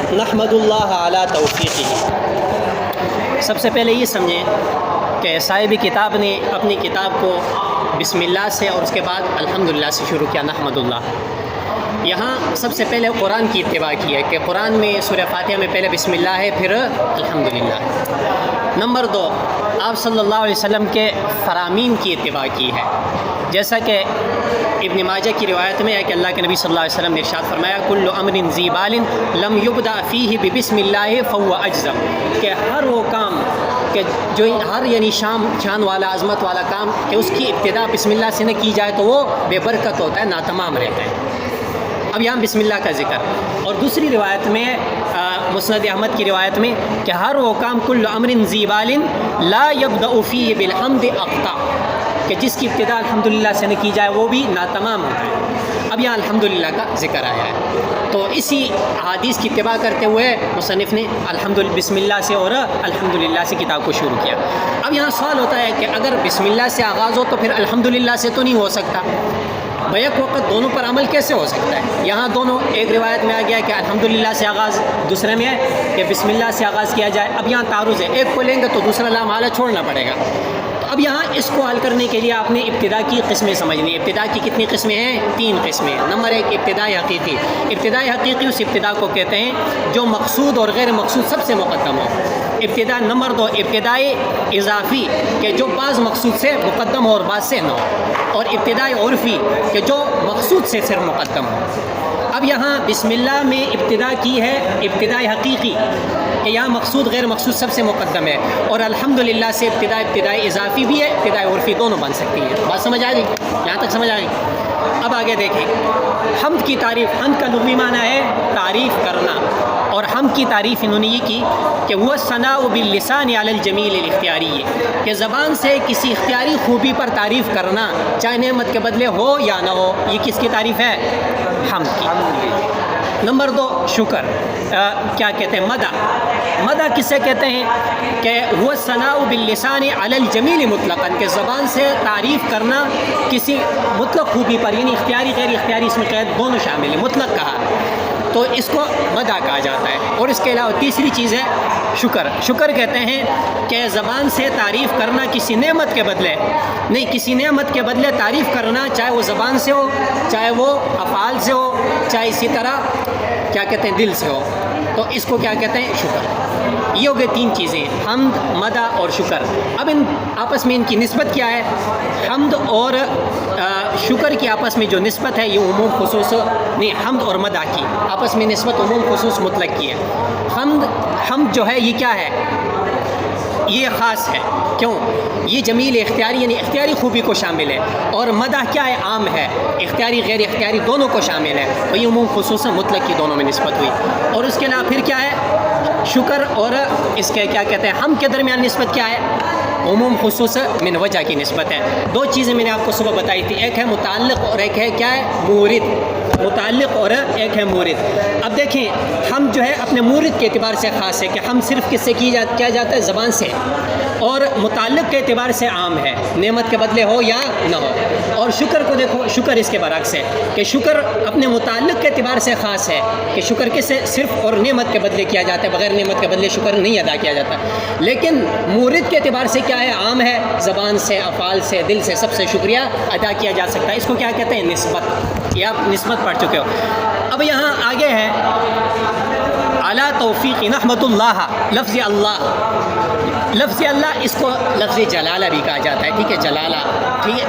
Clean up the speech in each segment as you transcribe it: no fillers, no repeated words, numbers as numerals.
نحمد اللہ علی توفیقہ۔ سب سے پہلے یہ سمجھیں کہ صاحب کتاب نے اپنی کتاب کو بسم اللہ سے اور اس کے بعد الحمدللہ سے شروع کیا، نحمد اللہ۔ یہاں سب سے پہلے قرآن کی اتباع کی ہے کہ قرآن میں سورہ فاتحہ میں پہلے بسم اللہ ہے پھر الحمدللہ۔ نمبر 2، آپ صلی اللہ علیہ وسلم کے فرامین کی اتباع کی ہے، جیسا کہ ابن ماجہ کی روایت میں ہے کہ اللہ کے نبی صلی اللہ علیہ وسلم نے ارشاد فرمایا کل امر ذی بال لم یبدأ فیہ ببسم اللہ فہو اجزم، کہ ہر وہ کام کہ جو ہر یعنی شان والا عظمت والا کام کہ اس کی ابتدا بسم اللہ سے نہ کی جائے تو وہ بے برکت ہوتا ہے، ناتمام رہتا ہے۔ اب یہاں بسم اللہ کا ذکر، اور دوسری روایت میں مسند احمد کی روایت میں کہ ہر وہ کام کل امر ذی بال لا یبدأ فیہ بالحمد اقطع، کہ جس کی ابتدا الحمدللہ سے نہ کی جائے وہ بھی ناتمام ہوتا ہے۔ اب یہاں الحمدللہ کا ذکر آیا ہے، تو اسی حدیث کی اتباع کرتے ہوئے مصنف نے بسم اللہ سے اور الحمدللہ سے کتاب کو شروع کیا۔ اب یہاں سوال ہوتا ہے کہ اگر بسم اللہ سے آغاز ہو تو پھر الحمدللہ سے تو نہیں ہو سکتا، بیک وقت دونوں پر عمل کیسے ہو سکتا ہے؟ یہاں دونوں، ایک روایت میں آ گیا کہ الحمدللہ سے آغاز، دوسرے میں ہے کہ بسم اللہ سے آغاز کیا جائے۔ اب یہاں تعارض ہے، ایک کو لیں گے تو دوسرا لا محالہ چھوڑنا پڑے گا۔ اب یہاں اس کو حل کرنے کے لیے آپ نے ابتدا کی قسمیں سمجھنی ہے۔ ابتدا کی کتنی قسمیں ہیں؟ 3 قسمیں۔ نمبر 1، ابتدائی حقیقی۔ ابتدائی حقیقی اس ابتدا کو کہتے ہیں جو مقصود اور غیر مقصود سب سے مقدم ہو۔ ابتدا۔ نمبر 2، ابتدائی اضافی، کہ جو بعض مقصود سے مقدم ہو اور بعض سے نہ ہو۔ اور ابتدائی عرفی، کہ جو مقصود سے صرف مقدم ہو۔ اب یہاں بسم اللہ میں ابتدا کی ہے ابتدائی حقیقی، کہ یہاں مقصود غیر مقصود سب سے مقدم ہے، اور الحمدللہ سے ابتدائی اضافی بھی ہے، ابتدائی عرفی دونوں بن سکتی ہیں۔ بات سمجھ آ گئی؟ یہاں تک سمجھ آ گئی؟ اب آگے دیکھیں، حمد کی تعریف۔ حمد کا لغوی معنی ہے تعریف کرنا، اور حمد کی تعریف انہوں نے یہ کی کہ وہ ثناء باللسان علی الجمیل الاختیاری، کہ زبان سے کسی اختیاری خوبی پر تعریف کرنا، چاہے نعمت کے بدلے ہو یا نہ ہو، یہ کس کی تعریف ہے؟ حمد کی۔ نمبر 2، شکر، کیا کہتے ہیں؟ مدح۔ مدح کسے کہتے ہیں؟ کہ وہ ثناء باللسان علی الجمیل مطلقاً، کہ زبان سے تعریف کرنا کسی مطلق خوبی پر، یعنی اختیاری غیر اختیاری اس میں قید دونوں شامل ہیں، مطلق کہا تو اس کو مدح کہا جاتا ہے۔ اور اس کے علاوہ تیسری چیز ہے شکر۔ شکر کہتے ہیں کہ زبان سے تعریف کرنا کسی نعمت کے بدلے، نہیں، کسی نعمت کے بدلے تعریف کرنا، چاہے وہ زبان سے ہو، چاہے وہ افعال سے ہو، چاہے اسی طرح کیا کہتے ہیں دل سے ہو، تو اس کو کیا کہتے ہیں؟ شکر۔ یہ ہو گئے 3 چیزیں، حمد، مدح اور شکر۔ اب ان آپس میں ان کی نسبت کیا ہے؟ حمد اور شکر کی آپس میں جو نسبت ہے یہ عموم خصوص نہیں، حمد اور مدح کی آپس میں نسبت عموم خصوص مطلق کی ہے۔ حمد جو ہے یہ کیا ہے؟ یہ خاص ہے، کیوں؟ یہ جمیل اختیاری یعنی اختیاری خوبی کو شامل ہے، اور مدح کیا ہے؟ عام ہے، اختیاری غیر اختیاری دونوں کو شامل ہے، تو یہ عموم خصوص مطلق کی دونوں میں نسبت ہوئی۔ اور اس کے علاوہ پھر کیا ہے؟ شکر اور اس کے کیا کہتے ہیں حمد کے درمیان نسبت کیا ہے؟ عموم خصوص من وجہ کی نسبت ہے۔ 2 چیزیں میں نے آپ کو صبح بتائی تھی، ایک ہے متعلق اور ایک ہے کیا ہے؟ مورد۔ متعلق اور ایک ہے مورد۔ اب دیکھیں، ہم جو ہے اپنے مورد کے اعتبار سے خاص ہے کہ ہم صرف کس سے کیا جاتا ہے؟ زبان سے، اور متعلق کے اعتبار سے عام ہے، نعمت کے بدلے ہو یا نہ ہو۔ اور شکر کو دیکھو، شکر اس کے برعکس ہے کہ شکر اپنے متعلق کے اعتبار سے خاص ہے، کہ شکر کس سے صرف اور نعمت کے بدلے کیا جاتا ہے، بغیر نعمت کے بدلے شکر نہیں ادا کیا جاتا۔ لیکن مورد کے اعتبار سے کیا ہے؟ عام ہے، زبان سے، افعال سے، دل سے، سب سے شکریہ ادا کیا جا سکتا ہے۔ اس کو کیا کہتے ہیں؟ نسبت۔ یہ آپ نسبت پڑھ چکے ہو۔ اب یہاں آگے ہے اعلیٰ توفیق نحمت اللہ، لفظ اللہ۔ لفظ اللہ اس کو لفظ جلالہ بھی کہا جاتا ہے، ٹھیک ہے؟ جلالہ، ٹھیک ہے؟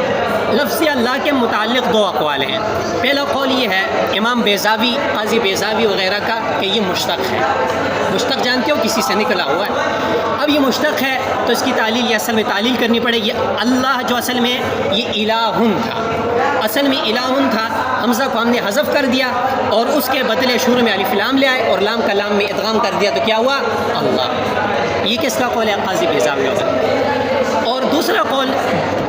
لفظ اللہ کے متعلق 2 اقوال ہیں۔ پہلا قول یہ ہے امام بیضاوی، قاضی بیضاوی وغیرہ کا کہ یہ مشتق ہے۔ مشتق جانتے ہو؟ کسی سے نکلا ہوا ہے۔ اب یہ مشتق ہے تو اس کی تعلیل، یہ اصل میں تعلیل کرنی پڑے گی۔ اللہ جو اصل میں یہ الہٌ تھا، اصل میں الہٌ تھا، حمزہ کو ہم نے حذف کر دیا اور اس کے بدلے شروع میں الف لام لے آئے اور لام کا لام میں ادغام کر دیا تو کیا ہوا؟ اللہ۔ یہ کس کا قول ہے؟ قاضی بیضاوی ہوگا۔ اور دوسرا قول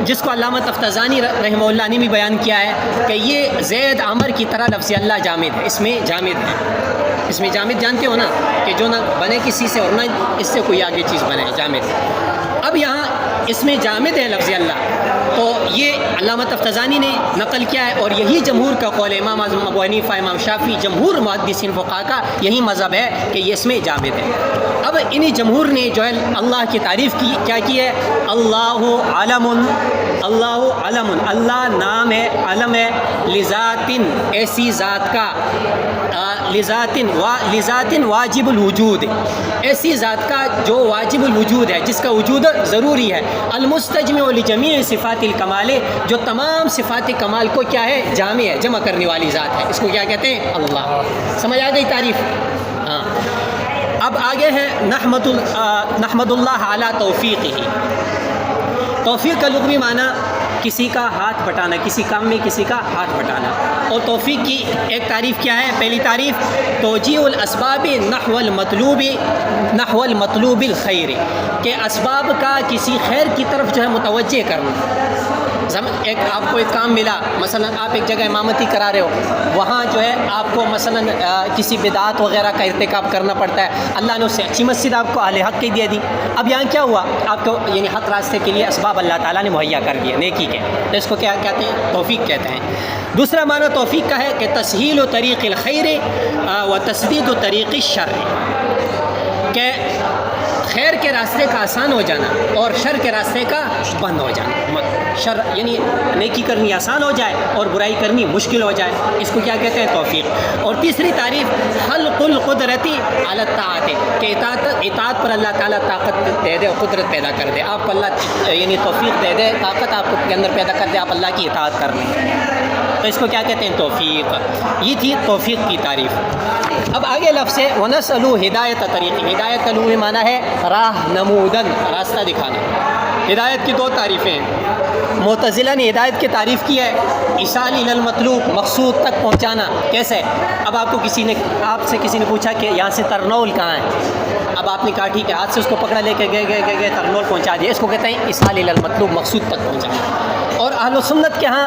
جس کو علامہ تفتزانی رحمہ اللہ نے بھی بیان کیا ہے کہ یہ زید عمر کی طرح لفظ اللہ جامد ہے، اس میں جامد ہے۔ اس میں جامد جانتے ہو نا، کہ جو نہ بنے کسی سے اور نہ اس سے کوئی آگے چیز بنے، جامد۔ اب یہاں اس میں جامد ہے لفظ اللہ، تو یہ علامہ تفتزانی نے نقل کیا ہے، اور یہی جمہور کا قول، امام اعظم ابو حنیفہ، امام شافعی، جمہور محدثین فقہا کا یہی مذہب ہے کہ یہ اس میں جامد ہے۔ اب انہی جمہور نے جو ہے اللہ کی تعریف کی، کیا کی ہے؟ اللہ علم، اللہ علم، اللہ نام ہے، علم ہے، لذات، ایسی ذات کا، لذات واجب الوجود، ایسی ذات کا جو واجب الوجود ہے، جس کا وجود ضروری ہے، المستجمع لجمیع صفات الکمال، جو تمام صفات کمال کو کیا ہے؟ جامع ہے، جمع کرنے والی ذات ہے، اس کو کیا کہتے ہیں؟ اللہ۔ سمجھ آ گئی تعریف؟ ہاں۔ اب آگے ہے نحمد اللہ علی توفیقہ۔ توفیق کا لغوی معنی کسی کا ہاتھ بٹانا، کسی کام میں کسی کا ہاتھ بٹانا، اور توفیق کی ایک تعریف کیا ہے؟ پہلی تعریف توجیہ الاسباب نحو المطلوب الخیر، کہ اسباب کا کسی خیر کی طرف جو ہے متوجہ کرنا۔ ایک آپ کو ایک کام ملا، مثلا آپ ایک جگہ امامتی کرا رہے ہو، وہاں جو ہے آپ کو مثلا کسی بدعات وغیرہ کا ارتکاب کرنا پڑتا ہے، اللہ نے اس سے اچھی مسجد آپ کو اہل حق کی دے دی۔ اب یہاں کیا ہوا؟ آپ کو یعنی حق راستے کے لیے اسباب اللہ تعالیٰ نے مہیا کر دیے نیکی کے، تو اس کو کیا کہتے ہیں؟ توفیق کہتے ہیں۔ دوسرا معنی توفیق کا ہے کہ تسہیل و طریق الخیر و تسدید و طریق الشر، کہ خیر کے راستے کا آسان ہو جانا اور شر کے راستے کا بند ہو جانا۔ شر یعنی نیکی کرنی آسان ہو جائے اور برائی کرنی مشکل ہو جائے، اس کو کیا کہتے ہیں؟ توفیق۔ اور تیسری تعریف خلق القدرتی علی الطاعت، کہ اطاعت پر اللہ تعالیٰ طاقت دے دے اور قدرت پیدا کر دے، آپ کو اللہ یعنی توفیق دے دے، طاقت آپ کے اندر پیدا کر دے، آپ اللہ کی اطاعت کر لیں، تو اس کو کیا کہتے ہیں؟ توفیق۔ یہ تھی توفیق کی تعریف۔ اب آگے لفظ ہے وَنَسْأَلُ ہدایت طریق، ہدایت کا لغوی معنی ہے راہ نمودن، راستہ دکھانا۔ ہدایت کی دو تعریفیں ہیں۔ معتزلہ نے ہدایت کی تعریف کی ہے ایصال الی المطلوب، مقصود تک پہنچانا۔ کیسے؟ اب آپ سے کسی نے پوچھا کہ یہاں سے ترنول کہاں ہے، اب آپ نے کہا ٹھیک ہے، ہاتھ سے اس کو پکڑا، لے کے گئے ترنول پہنچا دیا، اس کو کہتے ہیں ایصال الی المطلوب، مقصود تک پہنچانا۔ اور اہل سنت کے ہاں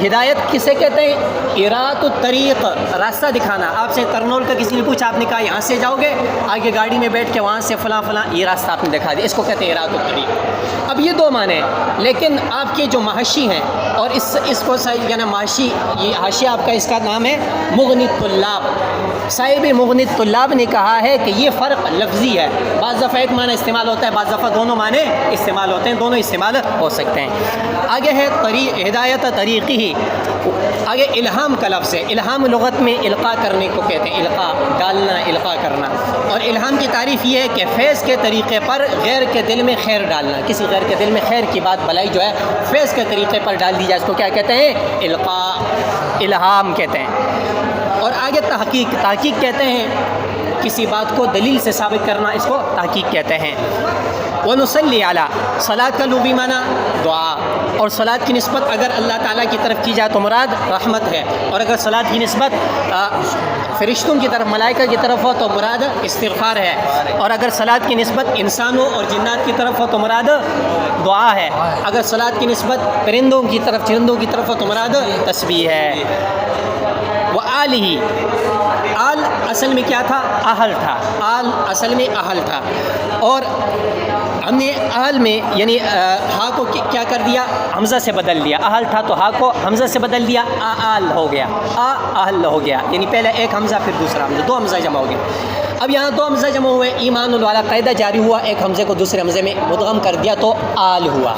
ہدایت کسے کہتے ہیں؟ ارات الطریق، راستہ دکھانا۔ آپ سے ترنول کا کسی نے پوچھا، آپ نے کہا یہاں سے جاؤ گے، آگے گاڑی میں بیٹھ کے وہاں سے فلاں یہ راستہ آپ نے دکھا دیا، اس کو کہتے ہیں ارات الطریق۔ اب یہ دو معنی ہیں، لیکن آپ کے جو محشی ہیں، اور اس کو یعنی محشی، یہ حاشیہ آپ کا اس کا نام ہے مغنی الطلاب، صاحب مغنی الطلاب نے کہا ہے کہ یہ فرق لفظی ہے، بعض دفعہ ایک معنی استعمال ہوتا ہے، بعض دفعہ دونوں معنی استعمال ہوتے ہیں، دونوں استعمال ہو سکتے ہیں۔ آگے ہے ہدایت طریقی، آگے الہام کا لفظ ہے۔ الہام لغت میں القاء کرنے کو کہتے ہیں، القاء ڈالنا، القاء کرنا۔ اور الہام کی تعریف یہ ہے کہ فیض کے طریقے پر غیر کے دل میں خیر ڈالنا، کسی غیر کے دل میں خیر کی بات، بھلائی جو ہے فیض کے طریقے پر ڈال دی جائے، اس کو کیا کہتے ہیں؟ القاء، الہام کہتے ہیں۔ اور آگے تحقیق کہتے ہیں کسی بات کو دلیل سے ثابت کرنا، اس کو تحقیق کہتے ہیں۔ وَنُصَلِّ عَلَىٰ، صلاۃ کا لغوی معنی دعا، اور صلاۃ کی نسبت اگر اللہ تعالیٰ کی طرف کی جائے تو مراد رحمت ہے، اور اگر صلاۃ کی نسبت فرشتوں کی طرف، ملائکہ کی طرف ہو تو مراد استغفار ہے، اور اگر صلاۃ کی نسبت انسانوں اور جنات کی طرف ہو تو مراد دعا ہے، اگر صلاۃ کی نسبت پرندوں کی طرف، چرندوں کی طرف ہو تو مراد تسبیح ہے۔ وَآلِهِ، آل اصل میں کیا تھا؟ اہل تھا، آل اصل میں اہل تھا، اور ہم نے اہل میں یعنی ہا کو کیا کر دیا؟ حمزہ سے بدل دیا، اہل تھا تو ہا کو حمزہ سے بدل دیا، آل ہو گیا، اہل ہو گیا، یعنی پہلے ایک حمزہ پھر دوسرا حمزہ، دو حمزہ جمع ہو گیا۔ اب یہاں دو حمزہ جمع ہوئے، ایمان والا قاعدہ جاری ہوا، ایک حمزے کو دوسرے حمزے میں مدغم کر دیا تو آل ہوا۔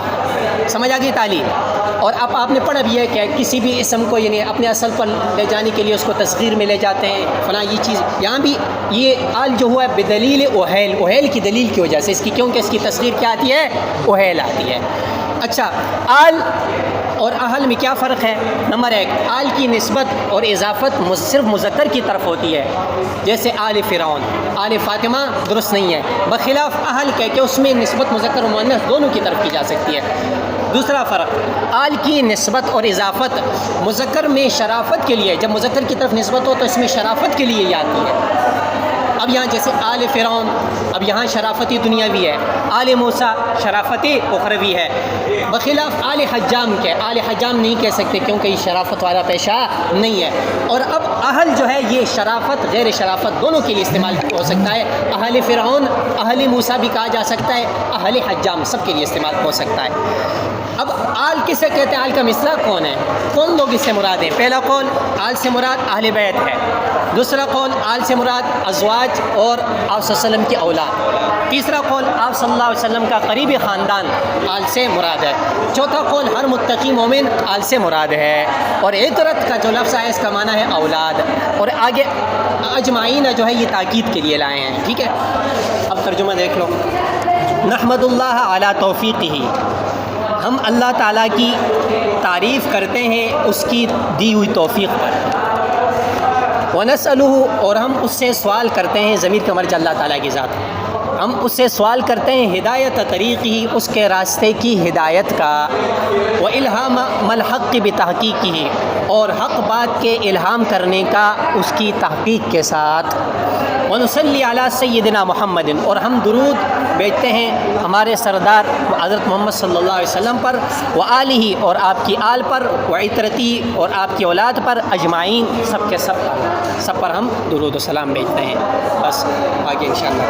سمجھ آ گئی تعلیم؟ اور اب آپ نے پڑھا بھی ہے کہ کسی بھی اسم کو یعنی اپنے اصل پر لے جانے کے لیے اس کو تصغیر میں لے جاتے ہیں، فلاں یہ چیز، یہاں بھی یہ آل جو ہوا ہے بدلیل اوہیل، اوہیل کی دلیل کی وجہ سے اس کی، کیونکہ اس کی تصغیر کیا آتی ہے؟ اوہیل آتی ہے۔ اچھا، آل اور اہل میں کیا فرق ہے؟ نمبر ایک، آل کی نسبت اور اضافت صرف مذکر کی طرف ہوتی ہے، جیسے آل فرعون، آل فاطمہ درست نہیں ہے، بخلاف اہل کہہ کے اس میں نسبت مذکر و مؤنث دونوں کی طرف کی جا سکتی ہے۔ دوسرا فرق، آل کی نسبت اور اضافت مذکر میں شرافت کے لیے، جب مذکر کی طرف نسبت ہو تو اس میں شرافت کے لیے یہ آتی ہے۔ اب یہاں جیسے آل فرعون، اب یہاں شرافتی دنیاوی ہے، آل موسیٰ شرافتی اخروی ہے، بخلاف آل حجام کے، آل حجام نہیں کہہ سکتے کیونکہ یہ شرافت والا پیشہ نہیں ہے۔ اور اب اہل جو ہے یہ شرافت غیر شرافت دونوں کے لیے استعمال ہو سکتا ہے، اہل فرعون اہل موسیٰ بھی کہا جا سکتا ہے، اہل حجام سب کے لیے استعمال ہو سکتا ہے۔ اب آل کسے کہتے ہیں؟ آل کا مصداق کون ہے؟ کون لوگ اس سے مراد ہیں؟ پہلا قول آل سے مراد اہل بیت ہے، دوسرا قول آل سے مراد ازواج اور آپ صلی اللہ علیہ وسلم کی اولاد، تیسرا قول آپ صلی اللہ علیہ وسلم کا قریبی خاندان آل سے مراد ہے، چوتھا قول ہر متقی مومن آل سے مراد ہے، اور عطرت کا جو لفظ ہے اس کا معنی ہے اولاد، اور آگے اجمعین جو ہے یہ تاکید کے لیے لائے ہیں۔ ٹھیک ہے، اب ترجمہ دیکھ لو۔ نحمد اللہ علی توفیقہ، ہم اللہ تعالیٰ کی تعریف کرتے ہیں اس کی دی ہوئی توفیق پر، وَنَسْأَلُهُ، اور ہم اس سے سوال کرتے ہیں، ضمیر کا مرجع اللہ تعالیٰ کی ذات، ہم اس سے سوال کرتے ہیں ہدایت طریقی، اس کے راستے کی ہدایت کا، وَإِلْهَامَ الْحَقِّ بِتَحْقِيقِهِ، اور حق بات کے الہام کرنے کا اس کی تحقیق کے ساتھ، وَنُصَلِّ عَلَى سَيِّدِنَا مُحَمَّدٍ، اور ہم درود بھیجتے ہیں ہمارے سردار حضرت محمد صلی اللہ علیہ وسلم پر، وآلہ، اور آپ کی آل پر، وعطرتی، اور آپ کی اولاد پر، اجمعین، سب کے سب پر ہم درود و سلام بھیجتے ہیں۔ بس آگے انشاءاللہ